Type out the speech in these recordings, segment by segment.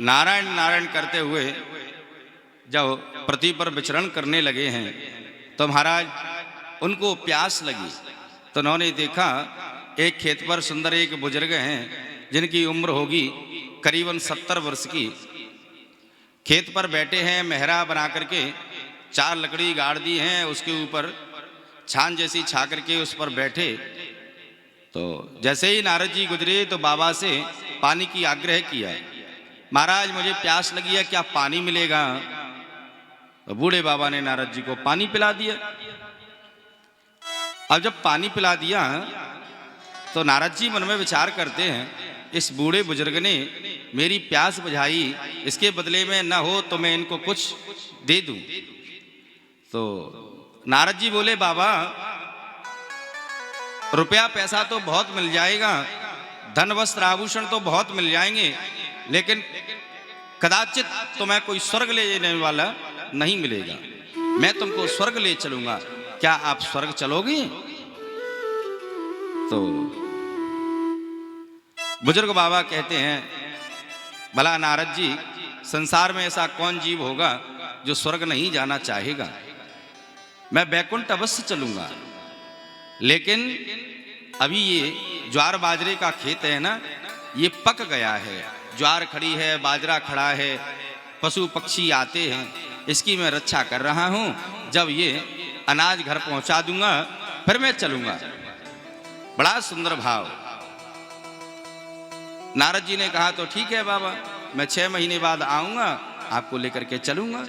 नारायण नारायण करते हुए जब पृथ्वी पर विचरण करने लगे हैं तो महाराज उनको प्यास लगी। तो उन्होंने देखा एक खेत पर सुंदर एक बुजुर्ग हैं जिनकी उम्र होगी करीबन 70 वर्ष की। खेत पर बैठे हैं, मेहरा बना करके 4 लकड़ी गाड़ दी हैं, उसके ऊपर छान जैसी छा करके उस पर बैठे। तो जैसे ही नारद जी गुजरे तो बाबा से पानी की आग्रह किया, महाराज मुझे प्यास लगी है, क्या पानी मिलेगा? तो बूढ़े बाबा ने नारद जी को पानी पिला दिया। अब जब पानी पिला दिया तो नारद जी मन में विचार करते हैं, इस बूढ़े बुजुर्ग ने मेरी प्यास बुझाई, इसके बदले में न हो तो मैं इनको कुछ दे दूं। तो नारद जी बोले, बाबा रुपया पैसा तो बहुत मिल जाएगा, धन वस्त्र आभूषण तो बहुत मिल जाएंगे, लेकिन कदाचित तुम्हें कोई स्वर्ग ले जाने वाला नहीं मिलेगा। मैं तुमको स्वर्ग ले चलूंगा, क्या आप स्वर्ग चलोगे? तो बुजुर्ग बाबा कहते हैं, भला नारद जी, संसार में ऐसा कौन जीव होगा जो स्वर्ग नहीं जाना चाहेगा? मैं बैकुंठ अवश्य चलूंगा, लेकिन अभी ये ज्वार बाजरे का खेत है ना, ये पक गया है, ज्वार खड़ी है, बाजरा खड़ा है, पशु पक्षी आते हैं, इसकी मैं रक्षा कर रहा हूं। जब ये अनाज घर पहुंचा दूंगा फिर मैं चलूंगा। बड़ा सुंदर भाव। नारद जी ने कहा, तो ठीक है बाबा, मैं 6 महीने बाद आऊंगा, आपको लेकर के चलूंगा।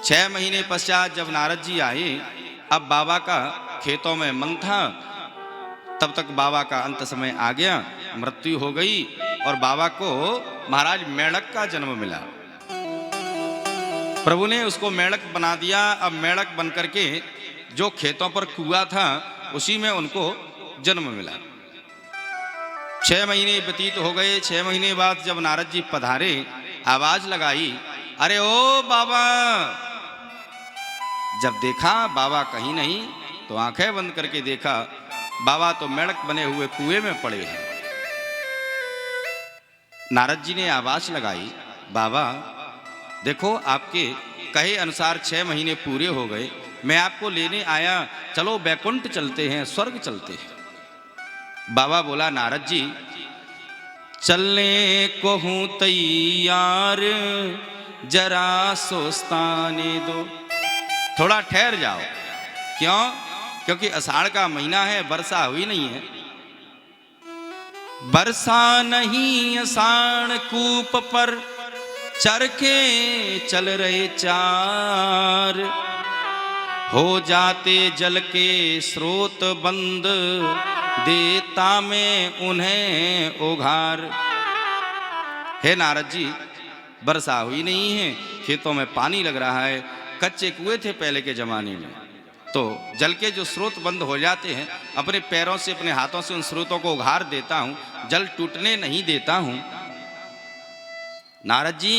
6 महीने पश्चात जब नारद जी आए, अब बाबा का खेतों में मन था, तब तक बाबा का अंत समय आ गया, मृत्यु हो गई और बाबा को महाराज मेढ़क का जन्म मिला। प्रभु ने उसको मेढ़क बना दिया। अब मेढ़क बन करके जो खेतों पर कुआ था उसी में उनको जन्म मिला। 6 महीने व्यतीत हो गए। 6 महीने बाद जब नारद जी पधारे, आवाज लगाई, अरे ओ बाबा। जब देखा बाबा कहीं नहीं तो आंखें बंद करके देखा, बाबा तो मेढ़क बने हुए कुएं में पड़े हैं। नारद जी ने आवाज लगाई, बाबा देखो आपके कहे अनुसार 6 महीने पूरे हो गए, मैं आपको लेने आया, चलो बैकुंठ चलते हैं, स्वर्ग चलते हैं। बाबा बोला, नारद जी चलने को हूं तैयार, जरा सोचताने दो, थोड़ा ठहर जाओ। क्यों? क्योंकि आषाढ़ का महीना है, वर्षा हुई नहीं है। वर्षा नहीं आषाढ़ कूप पर चरखे चल रहे 4, हो जाते जल के स्रोत बंद, देता मैं उन्हें उघार। हे नारद जी, वर्षा हुई नहीं है, खेतों में पानी लग रहा है, कच्चे कुएं थे पहले के जमाने में, तो जल के जो स्रोत बंद हो जाते हैं, अपने पैरों से अपने हाथों से उन स्रोतों को उघार देता हूं, जल टूटने नहीं देता हूं। नारद जी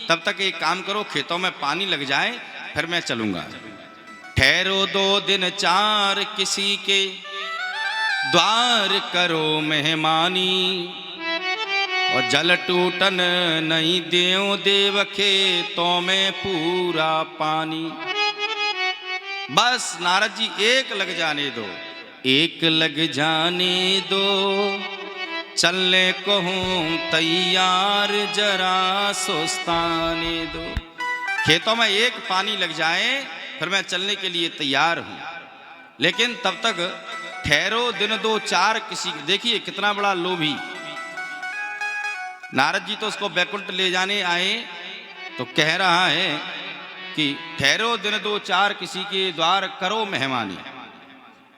तब तक एक काम करो, खेतों में पानी लग जाए फिर मैं चलूंगा। ठहरो 2 दिन 4 किसी के द्वार करो मेहमानी, और जल टूटन नहीं देओ देव खेतों में पूरा पानी। बस नारद जी एक लग जाने दो, एक लग जाने दो, चलने को हूं तैयार, जरा सोचताने दो। खेतों में एक पानी लग जाए फिर मैं चलने के लिए तैयार हूं, लेकिन तब तक ठहरो 1 दिन 2 4 किसी। देखिए कितना बड़ा लोभी। नारद जी तो उसको बैकुंठ ले जाने आए, तो कह रहा है कि ठहरो 1 दिन 2 4 किसी के द्वार करो मेहमानी।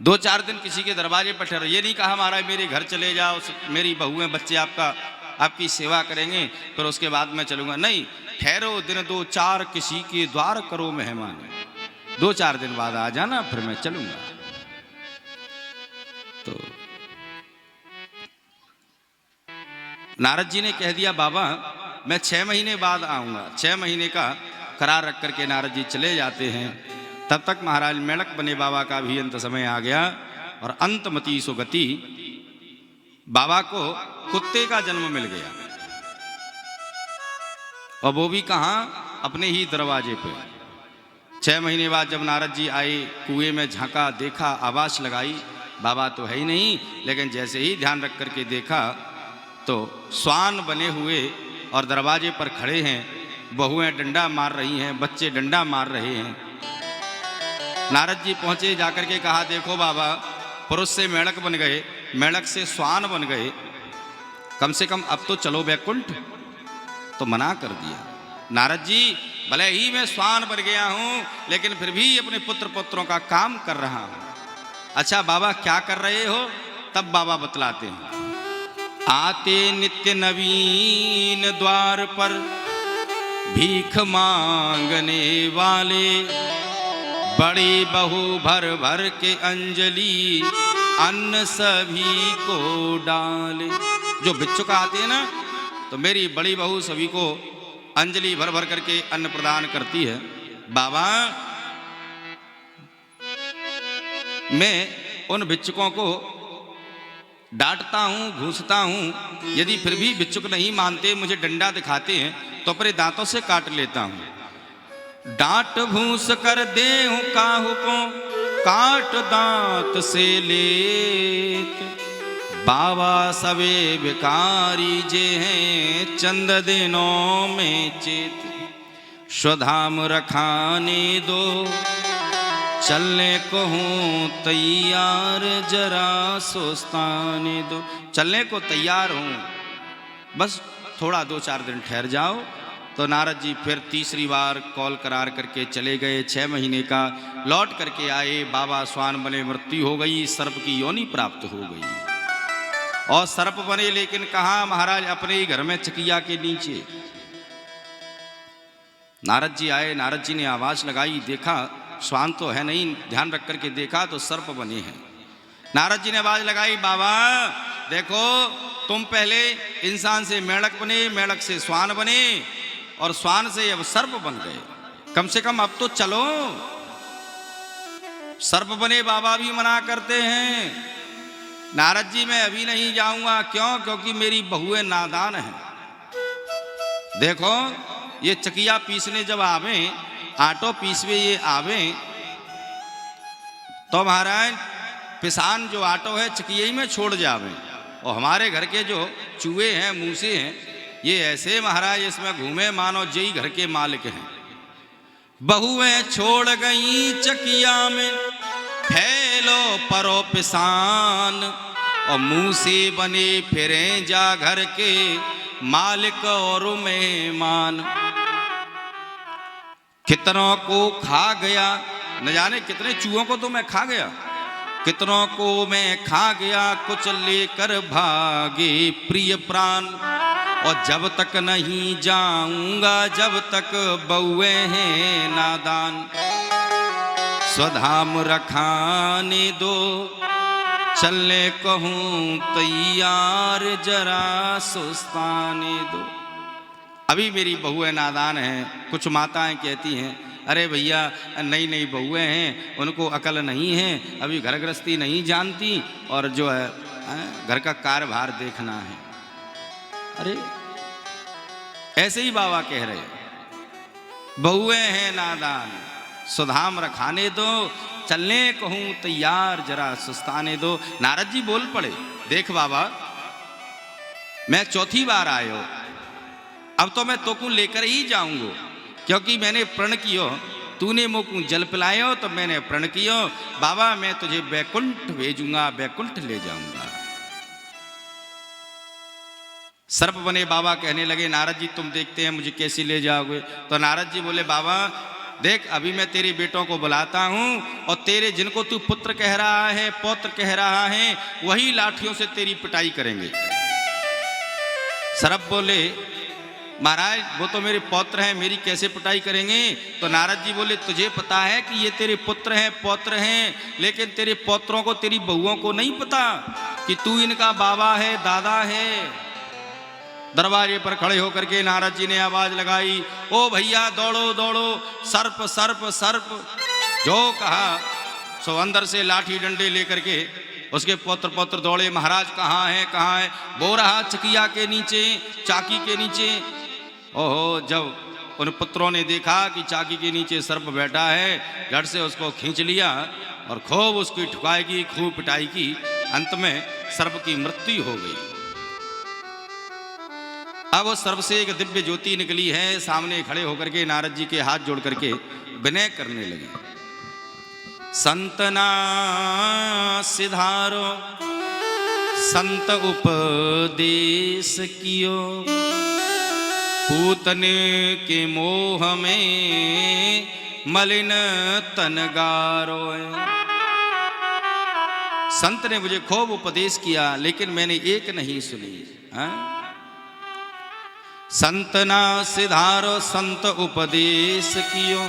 2-4 दिन किसी के दरवाजे पर ठहरो। ये नहीं कहा महाराज मेरे घर चले जाओ, मेरी बहुएं बच्चे आपकी सेवा करेंगे फिर उसके बाद मैं चलूंगा। नहीं, ठहरो 1 दिन 2 4 किसी के द्वार करो मेहमानी, 2-4 दिन बाद आ जाना फिर मैं चलूंगा। तो नारद जी ने कह दिया, बाबा मैं 6 महीने बाद आऊंगा। 6 महीने का करार रख करके नारद जी चले जाते हैं। तब तक महाराज मेढ़क बने बाबा का भी अंत समय आ गया और अंतमति सुगति, बाबा को कुत्ते का जन्म मिल गया। और वो भी कहाँ, अपने ही दरवाजे पे। 6 महीने बाद जब नारद जी आए, कुएं में झांका, देखा, आवाज़ लगाई, बाबा तो है ही नहीं। लेकिन जैसे ही ध्यान रख करके देखा तो श्वान बने हुए और दरवाजे पर खड़े हैं, बहुएं डंडा मार रही हैं, बच्चे डंडा मार रहे हैं। नारद जी पहुँचे, जाकर के कहा, देखो बाबा, पुरुष से मेढक बन गए, मेढक से श्वान बन गए, कम से कम अब तो चलो वैकुंठ। तो मना कर दिया। नारद जी, भले ही मैं श्वान बन गया हूँ, लेकिन फिर भी अपने पुत्र पुत्रों का काम कर रहा हूँ। अच्छा बाबा क्या कर रहे हो? तब बाबा बतलाते हैं। आते नित्य नवीन द्वार पर भीख मांगने वाले, बड़ी बहू भर भर के अंजलि अन्न सभी को डाले। जो भिक्षुक आते हैं ना, तो मेरी बड़ी बहू सभी को अंजलि भर भर करके अन्न प्रदान करती है। बाबा, मैं उन भिक्षुकों को डांटता हूँ, घूंसता हूँ, यदि फिर भी भिक्षुक नहीं मानते, मुझे डंडा दिखाते हैं, तो अपने दांतों से काट लेता हूँ। डांट भूस कर देहूँ काहू को, काट दांत से लेत। बाबा सवे भिखारी जे हैं, चंद दिनों में चेत। स्वधाम रखाने दो, चलने को हूँ तैयार, जरा सोचताने दो। चलने को तैयार हूँ, बस थोड़ा 2-4 दिन ठहर जाओ। तो नारद जी फिर तीसरी बार कॉल करार करके चले गए। 6 महीने का लौट करके आए, बाबा श्वान बने, मृत्यु हो गई, सर्प की योनि प्राप्त हो गई। और सर्प बने, लेकिन कहाँ महाराज, अपने ही घर में चकिया के नीचे। नारद जी आए, नारद जी ने आवाज लगाई, देखा श्वान तो है नहीं, ध्यान रख करके देखा तो सर्प बने हैं। नारद जी ने आवाज लगाई, बाबा देखो, तुम पहले इंसान से मेढक बने, मेढक से श्वान बने, और श्वान से अब सर्प बन गए, कम से कम अब तो चलो। सर्प बने बाबा भी मना करते हैं। नारद जी, मैं अभी नहीं जाऊंगा। क्यों? क्योंकि मेरी बहुएं नादान हैं। देखो, ये चकिया पीसने जब आवे, आटो पीसवे ये आवे, तो महाराज पिसान जो आटो है चकिया ही में छोड़ जावे। और हमारे घर के जो चूहे हैं, मूसे हैं, ये ऐसे महाराज इसमें घूमे मानो जई घर के मालिक हैं। बहुएं छोड़ गई चकिया में, फैलो परो पिसान, और मुंह से बने फिरे जा घर के मालिक और मेहमान। कितनों को खा गया, न जाने कितने चूहों को तो मैं खा गया, कितनों को मैं खा गया, कुछ लेकर भागे प्रिय प्राण। और जब तक नहीं जाऊंगा, जब तक बहुए हैं नादान। स्वधाम रखाने दो, चलने कहूँ तैयार, जरा सोचताने दो। अभी मेरी बहुएं नादान हैं। कुछ माताएं कहती हैं, अरे भैया नई नई बहुएं हैं, उनको अकल नहीं है, अभी घर गृहस्थी नहीं जानती, और जो है घर का कार्यभार देखना है। अरे ऐसे ही बाबा कह रहे, बहुएं हैं नादान, सुधाम रखाने दो, चलने कहूँ तैयार, जरा सुस्ताने दो। नारद जी बोल पड़े, देख बाबा, मैं चौथी बार आयो, अब तो मैं तोकू लेकर ही जाऊंगा, क्योंकि मैंने प्रण कियो, तूने मोकू जल पिलायो तो मैंने प्रण कियो। बाबा मैं तुझे बैकुंठ भेजूंगा, बैकुंठ ले जाऊंगा। सर्प बने बाबा कहने लगे, नारद जी तुम देखते हैं मुझे कैसे ले जाओगे? तो नारद जी बोले, बाबा देख, अभी मैं तेरे बेटों को बुलाता हूं, और तेरे जिनको तू पुत्र कह रहा है, पौत्र कह रहा है, वही लाठियों से तेरी पिटाई करेंगे। सर्प बोले, महाराज वो तो मेरे पौत्र हैं, मेरी कैसे पिटाई करेंगे? तो नारद जी बोले, तुझे पता है कि ये तेरे पुत्र हैं, पौत्र हैं, लेकिन तेरे पौत्रों को, तेरी बहुओं को नहीं पता कि तू इनका बाबा है, दादा है। दरवाजे पर खड़े होकर के नारद जी ने आवाज लगाई, ओ भैया दौड़ो दौड़ो, सर्प सर्प सर्प। जो कहा सो अंदर से लाठी डंडे लेकर के उसके पौत्र पौत्र दौड़े। महाराज कहाँ है, कहाँ है? वो रहा चकिया के नीचे, चाकी के नीचे। ओहो, जब उन पुत्रों ने देखा कि चाकी के नीचे सर्प बैठा है, झट से उसको खींच लिया और खूब उसकी ठुकाई की, खूब पिटाई की। अंत में सर्प की मृत्यु हो गई। अब उस सर्प से एक दिव्य ज्योति निकली है, सामने खड़े होकर के नारद जी के हाथ जोड़ करके विनय करने लगे। संतना सिधारो संत उपदेश कियो, पूतने के मोह में मलिन तन गारो। संत ने मुझे खूब उपदेश किया, लेकिन मैंने एक नहीं सुनी। संत ना सिधारो संत उपदेश कियो,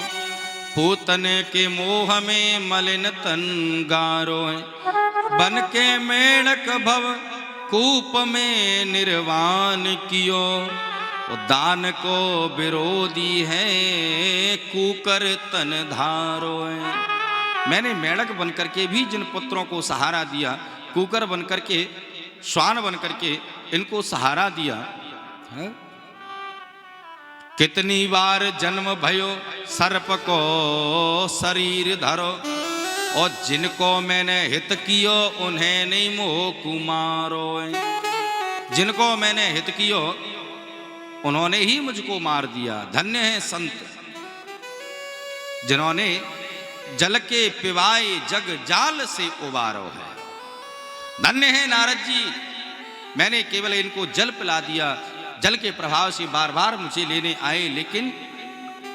पूतन के मोह में मलिन तन गारो। बन के मेढक भव कूप में निर्वाण कियो, दान को विरोधी है कूकर तन धारो। मैंने मेढक बनकर के भी जिन पुत्रों को सहारा दिया, कूकर बनकर के, श्वान बनकर के इनको सहारा दिया है? कितनी बार जन्म भयो सर्प को शरीर धरो, और जिनको मैंने हित कियो उन्हें नहीं मोह कुमारो। जिनको मैंने हित कियो उन्होंने ही मुझको मार दिया। धन्य है संत जिन्होंने जल के पिवाए जग जाल से उबारो है। धन्य है नारद जी, मैंने केवल इनको जल पिला दिया, जल के प्रभाव से बार बार मुझे लेने आए, लेकिन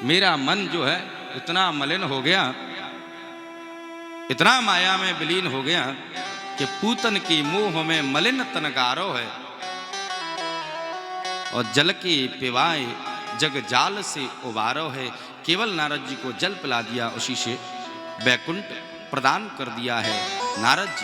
मेरा मन जो है इतना मलिन हो गया, इतना माया में विलीन हो गया कि पूतन की मुंह में मलिन तनगारो है, और जल के पिवाए जग जाल से उबारो है। केवल नारद जी को जल पिला दिया, उसी से वैकुंठ प्रदान कर दिया है नारद जी।